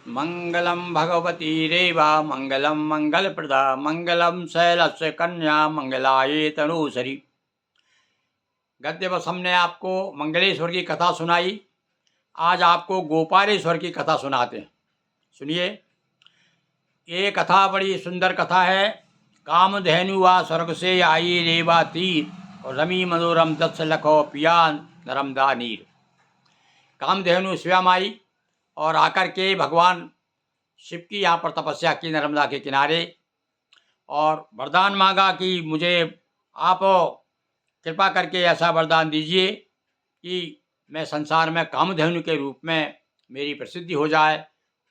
मंगलम भगवती रेवा मंगलम मंगलप्रदा मंगलम शैलस्य कन्या मंगलाये तनूसरी। गद्य बस हमने आपको मंगलेश्वर की कथा सुनाई। आज आपको गोपालेश्वर की कथा सुनाते हैं। सुनिए, ये कथा बड़ी सुंदर कथा है। कामधेनु वा स्वर्ग से आई रेवा तीर और रमी मनोरम दत्स लखो पिया नरमदा नीर। कामधेनु स्वयं आई और आकर के भगवान शिव की यहाँ पर तपस्या की नर्मदा के किनारे, और वरदान मांगा कि मुझे आप कृपा करके ऐसा वरदान दीजिए कि मैं संसार में कामधेनु के रूप में मेरी प्रसिद्धि हो जाए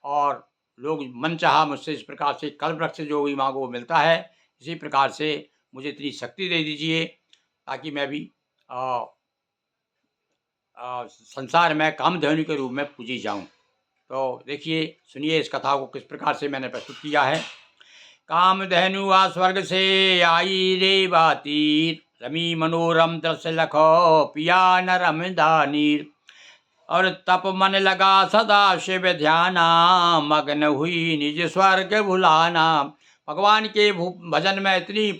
और लोग मनचाहा मुझसे इस प्रकार से कल्पवृक्ष जो भी मांगो वो मिलता है। इसी प्रकार से मुझे इतनी शक्ति दे दीजिए ताकि मैं भी संसार में कामधेनु के रूप में पूजी जाऊं। तो देखिए, सुनिए इस कथा को किस प्रकार से मैंने प्रस्तुत किया है। कामधेनु आ स्वर्ग से आई रेवा तीर रमी मनोरम दृश्य लखो पिया नरमदा नीर। और तप मन लगा सदा शिव ध्याना मग्न हुई निज स्वर्ग भुलाना। भगवान के भजन में इतनी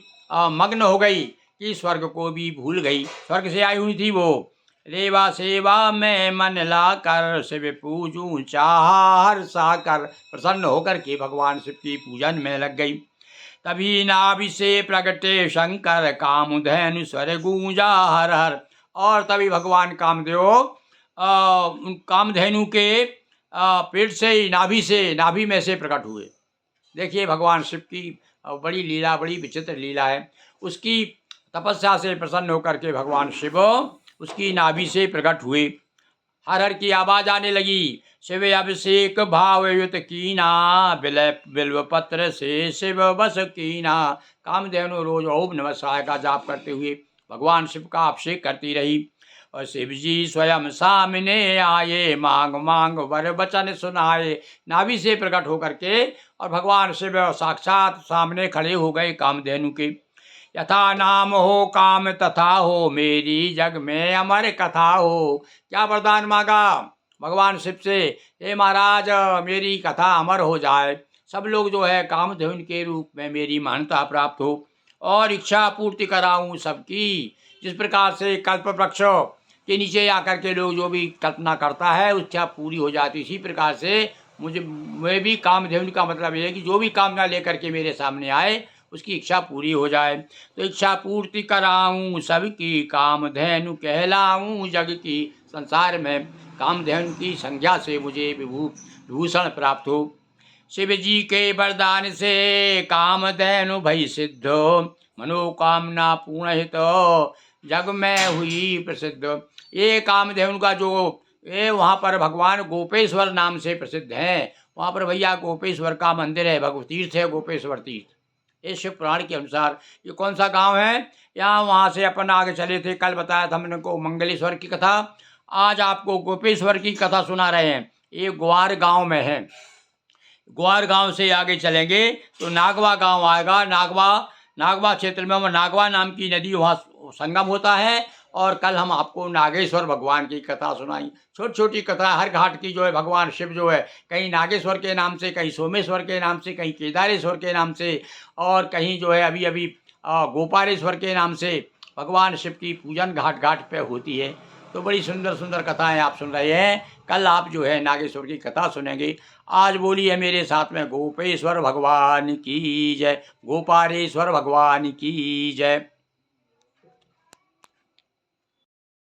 मग्न हो गई कि स्वर्ग को भी भूल गई। स्वर्ग से आई हुई थी वो। रेवा सेवा में मन ला कर शिव पूजूं चाहा हर्षा कर। प्रसन्न होकर के भगवान शिव की पूजन में लग गई। तभी नाभि से प्रगटे शंकर कामधेनु स्वर गूंजा हर हर। और तभी भगवान कामदेव कामधेनु के पेट से ही नाभि में से प्रकट हुए। देखिए भगवान शिव की बड़ी लीला, बड़ी विचित्र लीला है। उसकी तपस्या से प्रसन्न होकर के भगवान शिव उसकी नाभि से प्रकट हुए। हर हर की आवाज आने लगी। शिव अभिषेक भाव युत कीना बिल्व पत्र से शिव बस कीना। कामधेनु रोज ओम नमः शिवाय का जाप करते हुए भगवान शिव का अभिषेक करती रही। और शिव जी स्वयं सामने आए मांग मांग वर वचन सुनाए। नाभि से प्रकट होकर के और भगवान शिव साक्षात सामने खड़े हो गए कामधेनु के। यथा नाम हो काम तथा हो मेरी जग में अमर कथा हो। क्या वरदान मांगा भगवान शिव से? हे महाराज, मेरी कथा अमर हो जाए, सब लोग जो है कामधेनु के रूप में मेरी मान्यता प्राप्त हो और इच्छा पूर्ति कराऊं सबकी। जिस प्रकार से कल्प वृक्ष के नीचे आकर के लोग जो भी कल्पना करता है इच्छा पूरी हो जाती, इसी प्रकार से मैं भी कामधेनु का मतलब ये है कि जो भी कामना लेकर के मेरे सामने आए उसकी इच्छा पूरी हो जाए। तो इच्छा पूर्ति कराऊं सबकी कामधेनु कहलाऊं जग की। संसार में कामधेनु की संज्ञा से मुझे विभूषण प्राप्त हो। शिव जी के वरदान से कामधेनु भई सिद्ध मनोकामना पूर्ण हित जग में हुई प्रसिद्ध। ये कामधेनु का जो ये वहाँ पर भगवान गोपेश्वर नाम से प्रसिद्ध हैं। वहाँ पर भैया गोपेश्वर का मंदिर है, भगवत तीर्थ है गोपेश्वर तीर्थ। ये शिव पुराण के अनुसार ये कौन सा गांव है? यहाँ वहाँ से अपन आगे चले थे, कल बताया था हमने को मंगलेश्वर की कथा। आज आपको गोपेश्वर की कथा सुना रहे हैं। ये ग्वार गांव में है। ग्वार गांव से आगे चलेंगे तो नागवा गांव आएगा। नागवा क्षेत्र में नागवा नाम की नदी वहाँ संगम होता है। और कल हम आपको नागेश्वर भगवान की कथा सुनाई। छोटी छोटी कथा हर घाट की जो है भगवान शिव जो है कहीं नागेश्वर के नाम से, कहीं सोमेश्वर के नाम से, कहीं केदारेश्वर के नाम से, और कहीं जो है अभी अभी गोपालेश्वर के नाम से भगवान शिव की पूजन घाट घाट पे होती है। तो बड़ी सुंदर सुंदर कथाएं आप सुन रहे हैं। कल आप जो है नागेश्वर की कथा सुनेंगे। आज बोलिए मेरे साथ में गोपेश्वर भगवान की जय, गोपालेश्वर भगवान की जय।